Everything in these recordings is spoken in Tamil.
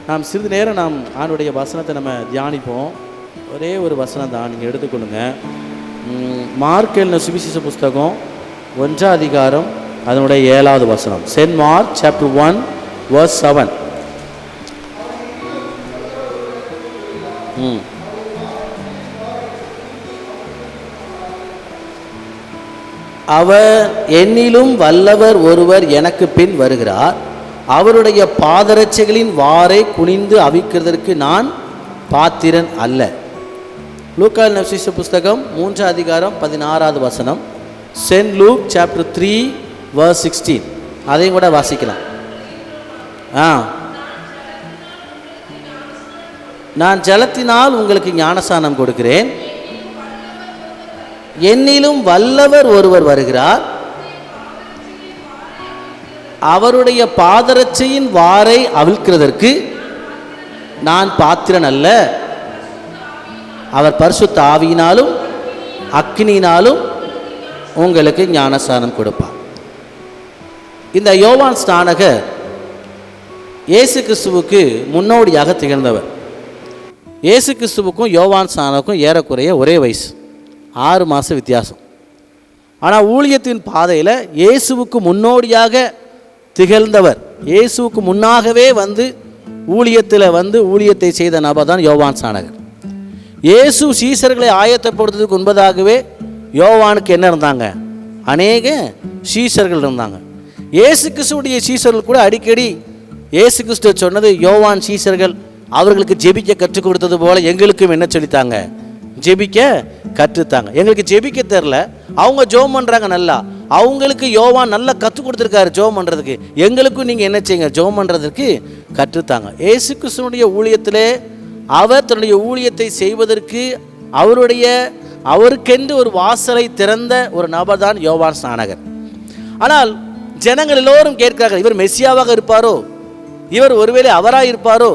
நாம் சிறிது நேரம் நாம் ஆண்டுடைய வசனத்தை நம்ம தியானிப்போம். ஒரே ஒரு வசனம் தான் நீங்கள் எடுத்துக்கொள்ளுங்க. மார்க் எழுதின சுவிசேஷ புஸ்தகம் 1 அதிகாரம் அதனுடைய 7வது வசனம். Saint Mark chapter 1 verse 7. அவர் என்னிலும் வல்லவர் ஒருவர் எனக்கு பின் வருகிறார், அவருடைய பாதரட்சைகளின் வாரை குனிந்து அவிக்கிறதற்கு நான் பாத்திரன் அல்ல. லூக்கா எழுதின புஸ்தகம் 3 அதிகாரம் 16வது வசனம். Saint Luke chapter 3 verse 16. அதையும் கூட வாசிக்கலாம். நான் ஜலத்தினால் உங்களுக்கு ஞானஸ்நானம் கொடுக்கிறேன், என்னிலும் வல்லவர் ஒருவர் வருகிறார், அவருடைய பாதரட்சையின் வாரை அவிழ்க்கிறதற்கு நான் பாத்திரன் அல்ல. அவர் பரிசுத்த ஆவியினாலும் அக்கினியினாலும் உங்களுக்கு ஞானஸ்நானம் கொடுப்பார். இந்த யோவான் ஸ்நானகர் இயேசு கிறிஸ்துவுக்கு முன்னோடியாக திகழ்ந்தவர். இயேசு கிறிஸ்துவுக்கும் யோவான் ஸ்நானகருக்கும் ஏறக்குறைய ஒரே வயசு, 6 மாதம் வித்தியாசம். ஆனால் ஊழியத்தின் பாதையில் இயேசுவுக்கு முன்னோடியாக திகழ்ந்தவர், இயேசுவுக்கு முன்னாகவே வந்து ஊழியத்தில் ஊழியத்தை செய்த நபர் தான் யோவான் ஸ்நானகர். இயேசு சீசர்களை ஆயத்தப்படுத்துறதுக்கு முன்பதாகவே யோவானுக்கு என்ன இருந்தாங்க? அநேக சீசர்கள் இருந்தாங்க. இயேசு கிறிஸ்துவுடைய சீசர்கள் கூட அடிக்கடி இயேசு கிறிஸ்து சொன்னது, யோவான் சீசர்கள் அவர்களுக்கு ஜெபிக்க கற்றுக் கொடுத்தது போல எங்களுக்கும் என்ன சொல்லித்தாங்க? ஜெபிக்க கற்றுத்தாங்க. எங்களுக்கு ஜெபிக்க தெரில, அவங்க ஜெபம் பண்ணுறாங்க நல்லா, அவங்களுக்கு யோவான் நல்லா கற்றுக் கொடுத்துருக்காரு ஜெபம் பண்ணுறதுக்கு, எங்களுக்கும் நீங்கள் என்ன செய்யுங்க? ஜெபம் பண்ணுறதுக்கு கற்றுத்தாங்க. இயேசு கிறிஸ்துவனுடைய ஊழியத்திலே அவர் தன்னுடைய ஊழியத்தை செய்வதற்கு அவருக்கென்று ஒரு வாசலை திறந்த ஒரு நபர் தான் யோவான் ஸ்நானகர். ஆனால் ஜனங்கள் எல்லோரும் கேட்கிறார்கள், இவர் மெசியாவாக இருப்பாரோ, இவர் ஒருவேளை அவராக இருப்பாரோ,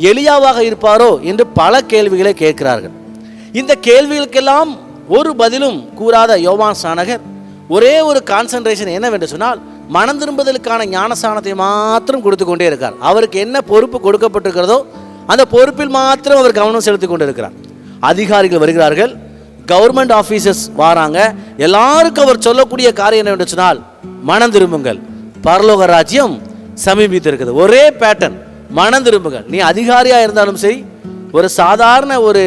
எலியாவாக இருப்பாரோ என்று பல கேள்விகளை கேட்கிறார்கள். இந்த கேள்விகளுக்கெல்லாம் ஒரு பதிலும் கூறாத யோவான் ஸ்நானகர் ஒரே ஒரு கான்சன்ட்ரேஷன் என்னவென்று சொன்னால், மனம் திரும்புதலுக்கான ஞானஸ்நானத்தை மாத்திரம் கொடுத்து கொண்டே இருக்கார். அவருக்கு என்ன பொறுப்பு கொடுக்கப்பட்டிருக்கிறதோ அந்த பொறுப்பில் மாத்திரம் அவர் கவனம் செலுத்தி கொண்டு இருக்கிறார். அதிகாரிகள் வருகிறார்கள், கவர்மெண்ட் ஆஃபீஸர்ஸ் வராங்க, எல்லாருக்கும் அவர் சொல்லக்கூடிய காரியம் என்னவென்று சொன்னால், மனம் திரும்புங்கள், பரலோக ராஜ்யம் சமீபித்திருக்குது. ஒரே பேட்டர்ன், மனம் திரும்புங்கள். நீ அதிகாரியாக இருந்தாலும் சரி, ஒரு சாதாரண ஒரு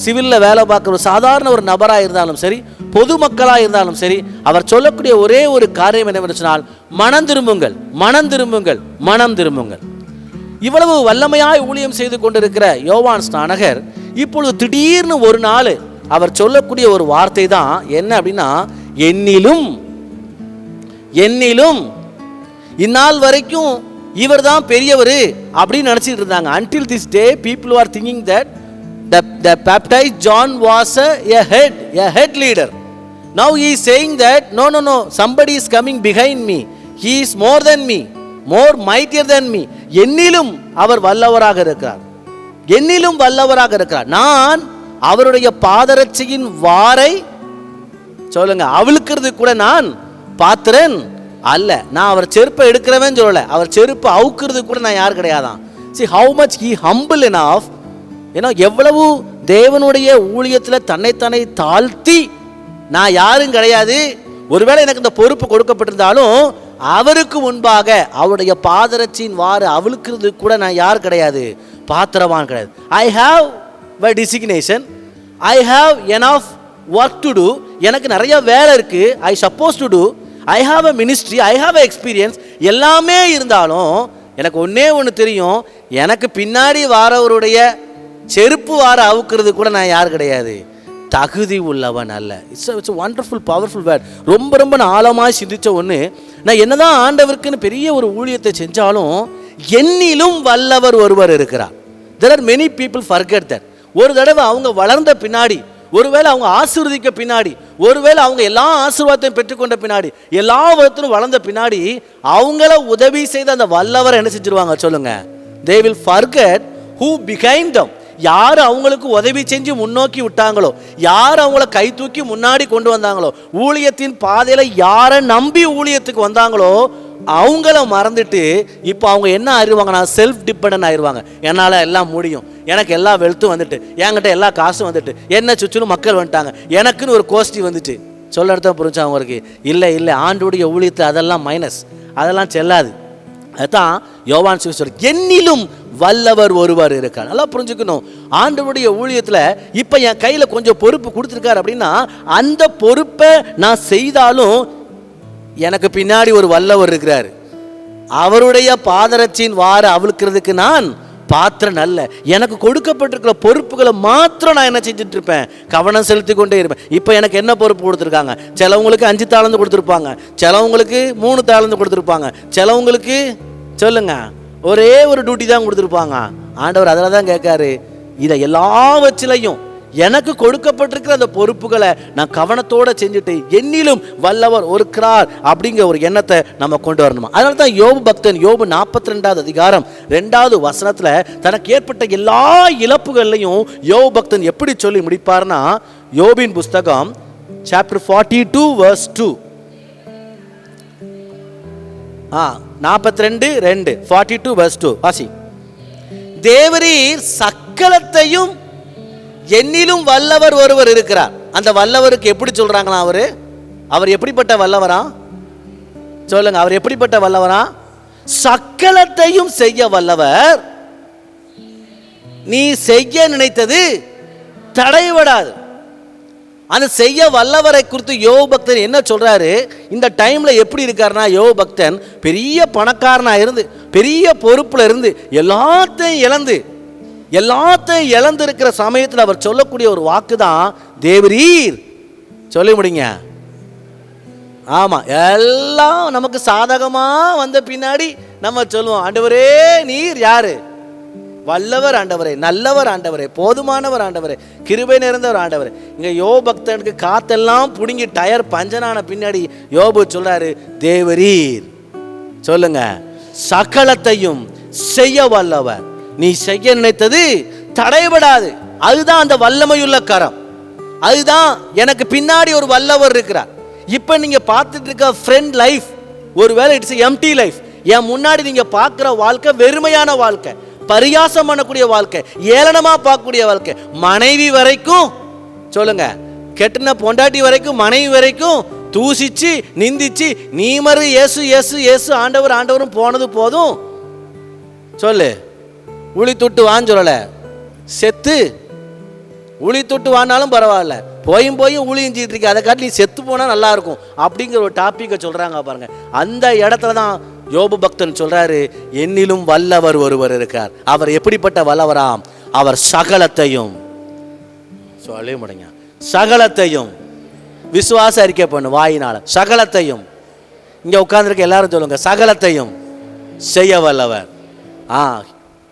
சிவிலில் வேலை பார்க்குற ஒரு சாதாரண ஒரு நபராக இருந்தாலும் சரி, பொதுமக்களாக இருந்தாலும் சரி, அவர் சொல்லக்கூடிய ஒரே ஒரு காரியம் என்னவென்று சொன்னால், மனம் திரும்புங்கள், மனம் திரும்புங்கள், மனம் திரும்புங்கள். இவ்வளவு வல்லமையாய் ஊழியம் செய்து கொண்டிருக்கிற யோவான் ஸ்நானகர் இப்பொழுது திடீர்னு ஒரு நாள் அவர் சொல்லக்கூடிய ஒரு வார்த்தை தான் என்ன அப்படின்னா, என்னிலும் என்னிலும். இந்நாள் வரைக்கும் இவர் தான் பெரியவர் அப்படின்னு நினச்சிட்டு இருந்தாங்க. until this day people are thinking that the baptized John was a head leader. Now he is saying that no, somebody is coming behind me, he is more than me, more mightier than me. என்னிலும் அவர் வல்லவராக இருக்கிறார், என்னிலும் வல்லவராக இருக்கிறார். நான் அவருடைய பாதரட்சையின் வாரை சொல்லுங்க அவிழ்க்கிறது கூட நான் பாத்திரன் அல்ல. நான் அவர் செருப்பை எடுக்கிறவன் சொல்லலை, அவர் செருப்பை அவுக்கிறது கூட நான் யார் கிடையாதான். see how much he humble enough, எவ்வளவு தேவனுடைய ஊழியத்தில் தன்னைத்தானே தாழ்த்தி, நான் யாரும் கிடையாது, ஒருவேளை எனக்கு இந்த பொறுப்பு கொடுக்கப்பட்டிருந்தாலும் அவருக்கு முன்பாக அவருடைய பாதரட்சியின் வாறு அவிழ்க்கிறது கூட நான் யார் கிடையாது, பாத்திரவான் கிடையாது. I have my designation, I have enough work to do, எனக்கு நிறைய வேலை இருக்கு, I suppose to do, I have a ministry, I have a experience, எல்லாமே இருந்தாலும் எனக்கு ஒன்றே ஒன்று தெரியும், எனக்கு பின்னாடி வாரவருடைய செருப்பு வார அவுக்கிறது கூட நான் யார் கிடையாது, தகுதி உள்ளவன் அல்ல. It's wonderful powerful word. ரொம்ப நான் ஆழமாக சிந்தித்த ஒன்று, நான் என்னதான் ஆண்டவருக்குன்னு பெரிய ஒரு ஊழியத்தை செஞ்சாலும் என்னிலும் வல்லவர் ஒருவர் இருக்கிறார். there are many people forget that. ஒரு தடவை அவங்க வளர்ந்த பின்னாடி, ஒருவேளை அவங்க ஆசீர்வதிக்க பின்னாடி, ஒருவேளை அவங்க எல்லா ஆசீர்வாதத்தையும் பெற்றுக்கொண்ட பின்னாடி, எல்லா விதத்திலும் வளர்ந்த பின்னாடி அவங்கள உதவி செய்த அந்த வல்லவரை என்ன செஞ்சிருவாங்க சொல்லுங்க? they will forget who behind them. யார் அவங்களுக்கு உதவி செஞ்சு முன்னோக்கி விட்டாங்களோ, யார் அவங்கள கை தூக்கி முன்னாடி கொண்டு வந்தாங்களோ, ஊழியத்தின் பாதையில் யாரை நம்பி ஊழியத்துக்கு வந்தாங்களோ அவங்கள மறந்துட்டு இப்போ அவங்க என்ன ஆயிடுவாங்கன்னா செல்ஃப் டிபெண்டன்ட் ஆயிடுவாங்க. என்னால் எல்லாம் முடியும், எனக்கு எல்லா வெல்த்தும் வந்துட்டு, என்கிட்ட எல்லா காசும் வந்துட்டு, என்ன சுற்றிலும் மக்கள் வந்துட்டாங்க, எனக்குன்னு ஒரு கோஷ்டி வந்துட்டு. சொல்ல இடத்த புரிஞ்சா அவங்களுக்கு? இல்லை இல்லை, ஆண்டுடைய ஊழியத்தை அதெல்லாம் மைனஸ், அதெல்லாம் செல்லாது. அதுதான் யோவான் சுவிசேஷம் என்னிலும் வல்லவர் ஒருவர் இருக்கார். நல்லா புரிஞ்சுக்கணும். ஆண்டவருடைய ஊழியத்தில் இப்போ என் கையில் கொஞ்சம் பொறுப்பு கொடுத்துருக்காரு அப்படின்னா அந்த பொறுப்பை நான் செய்தாலும் எனக்கு பின்னாடி ஒரு வல்லவர் இருக்கிறார். அவருடைய பாதரட்சியின் வார அவிழ்க்கிறதுக்கு நான் பாத்திரம் அல்ல. எனக்கு கொடுக்கப்பட்டிருக்கிற பொறுப்புகளை மாத்திரம் நான் என்ன செஞ்சுட்டு இருப்பேன், கவனம் செலுத்தி கொண்டே இருப்பேன். இப்போ எனக்கு என்ன பொறுப்பு கொடுத்துருக்காங்க? சிலவங்களுக்கு 5 தாளந்து கொடுத்துருப்பாங்க, சிலவங்களுக்கு 3 தாளந்து கொடுத்துருப்பாங்க, சிலவங்களுக்கு சொல்லுங்க ஒரே ஒரு டியூட்டி தான் கொடுத்துருப்பாங்க. ஆண்டவர் அதில் தான் கேட்காரு, இதை எல்லாவற்றிலையும் எனக்கு கொடுக்கப்பட்டிருக்கிற அந்த பொறுப்புகளை நான் கவனத்தோடு செஞ்சுட்டு என்னிலும் வல்லவர் இருக்கிறார் அப்படிங்கிற ஒரு எண்ணத்தை நம்ம கொண்டு வரணுமா. அதனால தான் யோபு பக்தன் யோபு 42வது அதிகாரம் 2வது வசனத்தில் தனக்கு ஏற்பட்ட எல்லா இழப்புகள்லையும் யோபு பக்தன் எப்படி சொல்லி முடிப்பார்னா, யோபின் புஸ்தகம் சாப்டர் 42 verse 2, 42:2, 42 verse 2 வாசி. தேவரீர் சக்கலத்தையும் என்னிலும் வல்லவர் ஒருவர் இருக்கிறார். அந்த வல்லவருக்கு எப்படி சொல்றாங்களா? அவர் எப்படிப்பட்ட வல்லவரா? சொல்லுங்க, அவர் எப்படிப்பட்ட வல்லவரா? சக்கலத்தையும் செய்ய வல்லவர். நீ செய்ய நினைத்தது தடைபடாது. அந்த செய்ய வல்லவரை குறித்து யோபு பக்தன் என்ன சொல்றாரு? இந்த டைம்ல எப்படி இருக்காருன்னா, யோபு பக்தன் பெரிய பணக்காரனா இருந்து, பெரிய பொறுப்புல இருந்து, எல்லாத்தையும் இழந்து இருக்கிற சமயத்தில் அவர் சொல்லக்கூடிய ஒரு வாக்கு தான் தேவரீர். சொல்ல முடியுங்க? ஆமா, எல்லாம் நமக்கு சாதகமா வந்த பின்னாடி நம்ம சொல்லுவோம், ஆண்டவரே நீர் யாரு? வல்லவர் ஆண்டவரே, நல்லவர் ஆண்டவரே, போதுமானவர் ஆண்டவரே, கிருபை நிறைந்தவர் ஆண்டவரே. இங்க யோபு பக்தனுக்கு காத்தெல்லாம் புடுங்கி டயர் பஞ்சனான பின்னாடி யோபு சொல்றாரு, தேவரீர் சொல்லுங்க சகலத்தையும் செய்ய வல்லவர். நீ செய்ய நினைத்தது தடைபடாது. அதுதான் அந்த வல்லமையுள்ள கரம். அதுதான் எனக்கு பின்னாடி ஒரு வல்லவர் இருக்கிறார். இப்ப நீங்க பார்த்துட்டு இருக்க ஃப்ரெண்ட் லைஃப் ஒருவேளை இட்ஸ் எம்டி லைஃப். என் முன்னாடி நீங்க பார்க்குற வாழ்க்கை வெறுமையான வாழ்க்கை, பரியாசம் பண்ணக்கூடிய வாழ்க்கை, ஏளனமா பார்க்கக்கூடிய வாழ்க்கை. மனைவி வரைக்கும் சொல்லுங்க, கெட்டின பொண்டாட்டி வரைக்கும், மனைவி வரைக்கும் தூசிச்சு நிந்திச்சு நீ மறு இயேசு இயேசு இயேசு ஆண்டவர் ஆண்டவரும் போனது போதும். சொல்லு, உளி தொட்டு வான்னு சொல்லலை, செத்து உளி தொட்டு வானாலும் பரவாயில்ல, போயும் ஊழிஞ்சிட்டு இருக்கு, அதை காட்டி நீ செத்து போனால் நல்லா இருக்கும் அப்படிங்கிற ஒரு டாப்பிக்கை சொல்கிறாங்க பாருங்க. அந்த இடத்துல தான் யோபு பக்தன் சொல்றாரு, என்னிலும் வல்லவர் ஒருவர் இருக்கார். அவர் எப்படிப்பட்ட வல்லவராம்? அவர் சகலத்தையும் சொல்ல முடியுங்க, சகலத்தையும் விசுவாச அறிக்கை பண்ணு வாயினால, சகலத்தையும். இங்க உட்கார்ந்துருக்க எல்லாரும் சொல்லுங்க, சகலத்தையும் செய்ய வல்லவர்.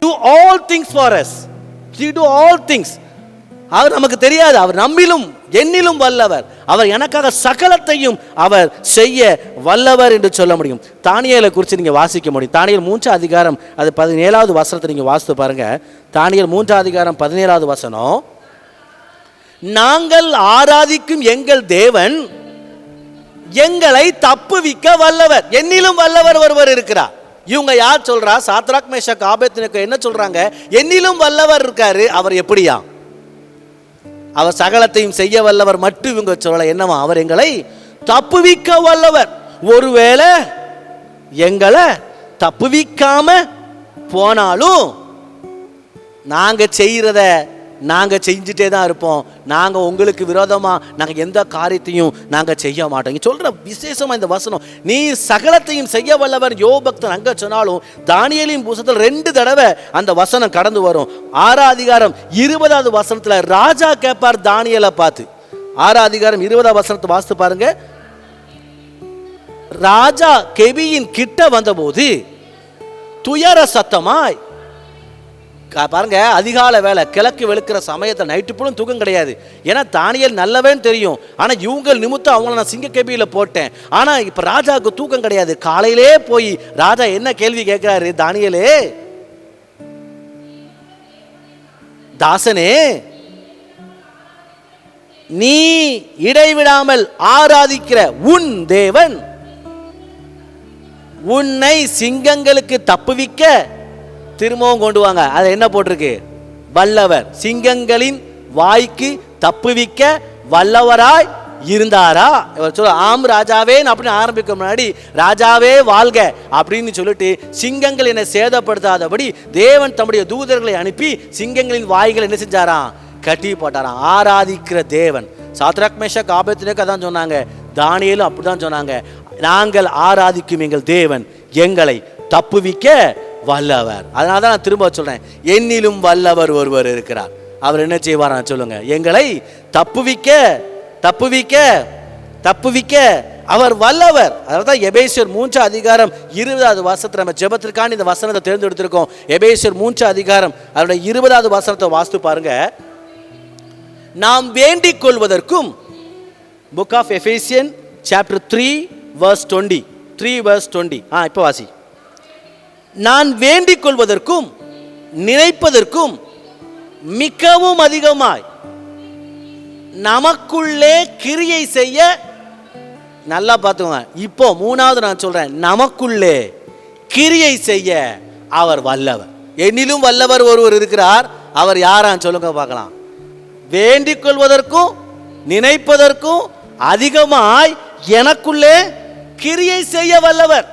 Do all things for us. He do all things. அவர் நமக்கு தெரியாது, அவர் நம்மிலும் என்னிலும் வல்லவர். அவர் எனக்காக சகலத்தையும் அவர் செய்ய வல்லவர் என்று சொல்ல முடியும். தானியேலை குறித்து நீங்க வாசிக்க முடியும். தானியேல் 3 அதிகாரம் அது 17வது வசனத்தை நீங்க வாசித்து பாருங்க. தானியேல் 3 அதிகாரம் 17வது வசனம், நாங்கள் ஆராதிக்கும் எங்கள் தேவன் எங்களை தப்புவிக்க வல்லவர், என்னிலும் வல்லவர் ஒருவர் இருக்கிறார். இவங்க யார் சொல்றா? சாத்ராக் மேஷாக் ஆபேத்நேகோ என்ன சொல்றாங்க? என்னிலும் வல்லவர் இருக்காரு. அவர் எப்படியா? அவர் சகலத்தையும் செய்ய வல்லவர் மட்டும் இவங்க சொல்லல. என்னவா? அவர் எங்களை தப்புவிக்க வல்லவர். ஒருவேளை எங்களை தப்புவிக்காம போனாலும் நாங்க செய்யறத நாங்க செஞ்சுட்டே தான் இருப்போம். நாங்க உங்களுக்கு விரோதமா நாங்க எந்த காரியத்தையும் நாங்க செய்ய மாட்டோம். சொல்ற விசேஷமா இந்த வசனம், நீ சகலத்தையும் செய்ய வல்லவர் யோபு பக்தன் அங்க சொன்னாலும் தானியேலின் புஸ்தகத்தில் 2 தடவை அந்த வசனம் கடந்து வரும். 6 அதிகாரம் 20வது வசனத்துல ராஜா கேட்பார் தானியேலை பார்த்து. 6 அதிகாரம் 20வது வசனத்தை வாசித்து பாருங்க. ராஜா கெபியின் கிட்ட வந்தபோது துயர சத்தமாய், பாருங்க, அதிகால வேலை, கிழக்கு வெளுக்கிற சமயத்தை, நைட்டு போலும் தூக்கம் கிடையாது. ஏன்னா தானியேல் நல்லவன் தெரியும். ஆனா இவங்க நிமித்தம் அவங்கள நான் சிங்க கேபியில போட்டேன். ஆனா இப்ப ராஜாவுக்கு தூக்கம் கிடையாது. காலையிலே போய் ராஜா என்ன கேள்வி கேட்கிறாரு? தானியேலே, தாசனே, நீ இடைவிடாமல் ஆராதிக்கிற உன் தேவன் உன்னை சிங்கங்களுக்கு தப்புவிக்க திரும்பவும் கொண்டு வாங்க. அது என்ன போட்டிருக்கு? வல்லவர். சிங்கங்களின் வாய்க்கு தப்புவிக்க வல்லவராய் இருந்தாரா? சொல்ல ஆம் ராஜாவே அப்படின்னு ஆரம்பிக்க முன்னாடி ராஜாவே வாழ்க அப்படின்னு சொல்லிட்டு சிங்கங்கள் என்னை சேதப்படுத்தாதபடி தேவன் தம்முடைய தூதர்களை அனுப்பி சிங்கங்களின் வாய்கள் என்ன செஞ்சாராம்? கட்டி போட்டாராம். ஆராதிக்கிற தேவன். சாத்ராக் மேஷாக் ஆபேத்நேகோ அதான் சொன்னாங்க, தானியேலும் அப்படிதான் சொன்னாங்க, நாங்கள் ஆராதிக்கும் எங்கள் தேவன் எங்களை தப்புவிக்க வல்லவர். அதனால தான் நான் திரும்ப சொல்றேன், என்னிலும் வல்லவர் ஒருவர் இருக்கிறார். அவர் என்ன செய்வாரா சொல்லுங்க? எங்களை தப்புவிக்க தப்புவிக்க தப்புவிக்க அவர் வல்லவர். அதான் எபேசியர் 3 அதிகாரம் 20வது வசனத்தை நம்ம ஜெபத்திற்கான இந்த வசனத்தை தேர்ந்தெடுத்திருக்கோம். எபேசியர் 3 அதிகாரம் அதனுடைய 20வது வசனத்தை வாசித்து பாருங்க. நாம் வேண்டிக் கொள்வதற்கும், book of Ephesian chapter 3 verse 20, 3 verse 20. இப்போ வாசி. நான் வேண்டிக் கொள்வதற்கும் நினைப்பதற்கும் மிகவும் அதிகமாய் நமக்குள்ளே கிரியை செய்ய, நல்லா பார்த்துக்கோங்க. இப்போ 3வது நான் சொல்றேன், நமக்குள்ளே கிரியை செய்ய அவர் வல்லவர். என்னிலும் வல்லவர் ஒருவர் இருக்கிறார். அவர் யாரான்னு சொல்லுங்க பார்க்கலாம். வேண்டிக் கொள்வதற்கும் நினைப்பதற்கும் அதிகமாய் எனக்குள்ளே கிரியை செய்ய வல்லவர்.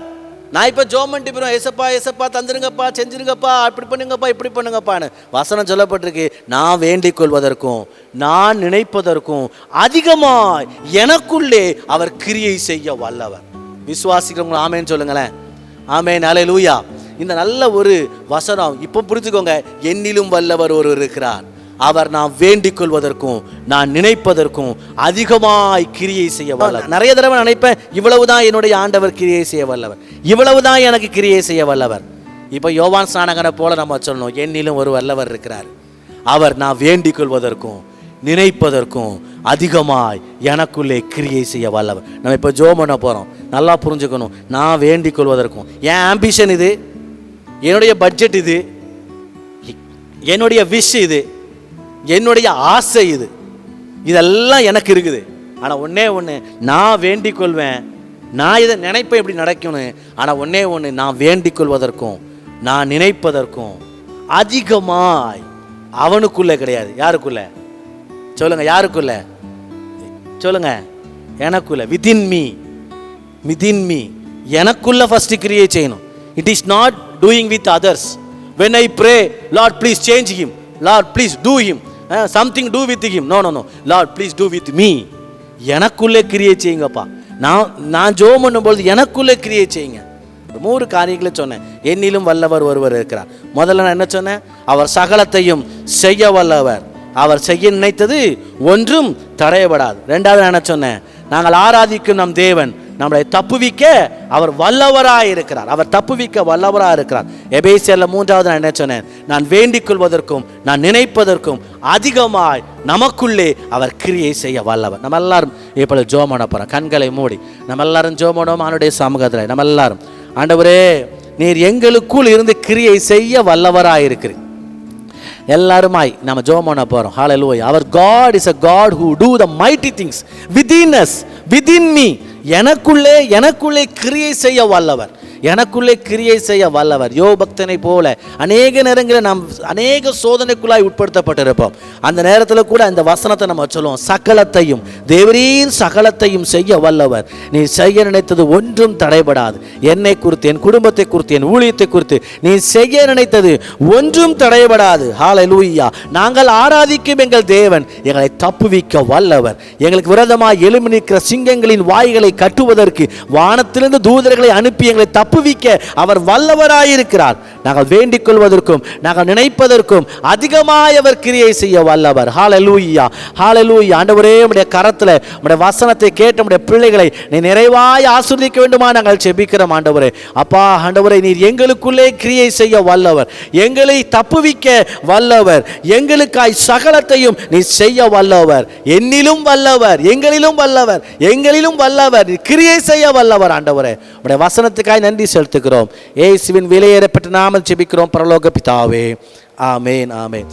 நான் இப்போ ஜோம் பண்ணிட்டு ஏசப்பா ஏசப்பா தந்துருங்கப்பா, செஞ்சிருங்கப்பா, அப்படி பண்ணுங்கப்பா, இப்படி பண்ணுங்கப்பான்னு வசனம் சொல்லப்பட்டிருக்கு. நான் வேண்டிக் கொள்வதற்கும் நான் நினைப்பதற்கும் அதிகமாய் எனக்குள்ளே அவர் கிரியை செய்ய வல்லவர். விசுவாசிக்கிறவங்க ஆமேன்னு சொல்லுங்களேன். ஆமேன், அல்லேலூயா. இந்த நல்ல ஒரு வசனம் இப்போ புரிஞ்சுக்கோங்க. என்னிலும் வல்லவர் ஒருவர் இருக்கிறார். அவர் நான் வேண்டிக் கொள்வதற்கும் நான் நினைப்பதற்கும் அதிகமாய் கிரியை செய்ய வல்லவர். நிறைய தடவை நினைப்பேன், இவ்வளவுதான் என்னுடைய ஆண்டவர் கிரியை செய்ய வல்லவர், இவ்வளவுதான் எனக்கு கிரியை செய்ய வல்லவர். இப்போ யோவான் ஸ்நானகனை போல நம்ம சொல்லணும், என்னிலும் ஒரு வல்லவர் இருக்கிறார். அவர் நான் வேண்டிக் கொள்வதற்கும் நினைப்பதற்கும் அதிகமாய் எனக்குள்ளே கிரியை செய்ய வல்லவர். நம்ம இப்போ ஜோம் பண்ண போகிறோம். நல்லா புரிஞ்சுக்கணும். நான் வேண்டிக் கொள்வதற்கும், என் ஆம்பிஷன் இது, என்னுடைய பட்ஜெட் இது, என்னுடைய விஷ் இது, என்னுடைய ஆசை இது, இதெல்லாம் எனக்கு இருக்குது. ஆனால் ஒன்றே ஒன்று, நான் வேண்டிக் கொள்வேன், நான் இதை நினைப்பேன் இப்படி நடக்கணும். ஆனால் ஒன்றே ஒன்று, நான் வேண்டிக் கொள்வதற்கும் நான் நினைப்பதற்கும் அதிகமாய் அவனுக்குள்ளே கிடையாது. யாருக்குள்ள சொல்லுங்க? யாருக்குள்ள சொல்லுங்க? எனக்குள்ள. வித்தின் மீ எனக்குள்ள ஃபர்ஸ்ட் கிரியேட் செய்யணும். It is not doing with others. when I pray, Lord please change him, Lord please do him, something do with him, no, Lord please do with me. எனக்குள்ளே கிரியேட் செய்யுங்கப்பா. நான் ஜெபம் பண்ணும்போது எனக்குள்ளே கிரியேட் செய்யுங்க. 3 காரியங்களை சொன்னேன். என்னிலும் வல்லவர் ஒருவர் இருக்கிறார். முதல்ல நான் என்ன சொன்னேன்? அவர் சகலத்தையும் செய்ய வல்லவர். அவர் செய்ய நினைத்தது ஒன்றும் தடையப்படாது. 2வது நான் என்ன சொன்னேன்? நாங்கள் ஆராதிக்கும் நம் தேவன் நம்மளை தப்புவிக்க அவர் வல்லவராய் இருக்கிறார். அவர் தப்புவிக்க வல்லவராய் இருக்கிறார். எபேசியர்ல 3வது நான் என்ன சொன்னேன்? நான் வேண்டிக் கொள்வதற்கும் நான் நினைப்பதற்கும் அதிகமாய் நமக்குள்ளே அவர் கிரியை செய்ய வல்லவர். நம்ம எல்லாரும் இப்பொழுது ஜெபம் பண்ண போறோம். கண்களை மூடி நம்ம எல்லாரும் ஜெபம் பண்ணுவோம். அவனுடைய சமூகத்தில் நம்ம எல்லாரும், ஆண்டவரே நீர் எங்களுக்குள் இருந்து கிரியை செய்ய வல்லவராய் இருக்கிறீர். எல்லாருமாய் நம்ம ஜெபம் பண்ண போறோம். ஹல்லேலூயா. Our God is a God who do the mighty things within us, within me. எனக்குள்ளே கிரியை செய்ய வல்லவர். எனக்குள்ளே கிரியை செய்ய வல்லவர். யோபு பக்தனை போல அநேக நேரங்களில் நாம் அநேக சோதனைக்குள்ளாய் உட்படுத்தப்பட்டிருப்போம். அந்த நேரத்தில் கூட அந்த வசனத்தை நம்ம சொல்லுவோம், சகலத்தையும் தேவரீர் சகலத்தையும் செய்ய வல்லவர். நீ செய்ய நினைத்தது ஒன்றும் தடைபடாது. என்னை குறித்து, என் குடும்பத்தை குறித்து, என் ஊழியத்தை குறித்து நீ செய்ய நினைத்தது ஒன்றும் தடைபடாது. ஹல்லேலூயா. நாங்கள் ஆராதிக்கும் எங்கள் தேவன் எங்களை தப்புவிக்க வல்லவர். எங்களுக்கு விரோதமாக எழும்பி நிற்கிற சிங்கங்களின் வாய்களை கட்டுவதற்கு வானத்திலிருந்து தூதர்களை அனுப்பி எங்களை தப்புவிக்க அவர் வல்லவராயிருக்கிறார். நாங்கள் வேண்டிக் கொள்வதற்கும் நாங்கள் நினைப்பதற்கும் அதிகமாய் அவர் கிரியை செய்ய வல்லவர். ஹல்லேலூயா, ஹல்லேலூயா. ஆண்டவரே உம்முடைய கரத்தில் உம்முடைய வசனத்தை கேட்ட உம்முடைய பிள்ளைகளை நீ நிறைவாய் ஆசீர்வதிக்க வேண்டுமா நாங்கள் ஜெபிக்கிறோம். ஆண்டவரே, அப்பா ஆண்டவரே, நீர் எங்களுக்குள்ளே கிரியை செய்ய வல்லவர், எங்களை தப்புவிக்க வல்லவர், எங்களுக்காய் சகலத்தையும் நீ செய்ய வல்லவர். என்னிலும் வல்லவர், எங்களிலும் வல்லவர், எங்களிலும் வல்லவர், கிரியை செய்ய வல்லவர். ஆண்டவரே உம்முடைய வசனத்துக்காய் நன்றி செலுத்துகிறோம். இயேசுவின் விலையேறப்பட்ட நாமத்தில் ஜெபிக்கிறோம் பரலோக பிதாவே. ஆமென், ஆமென்.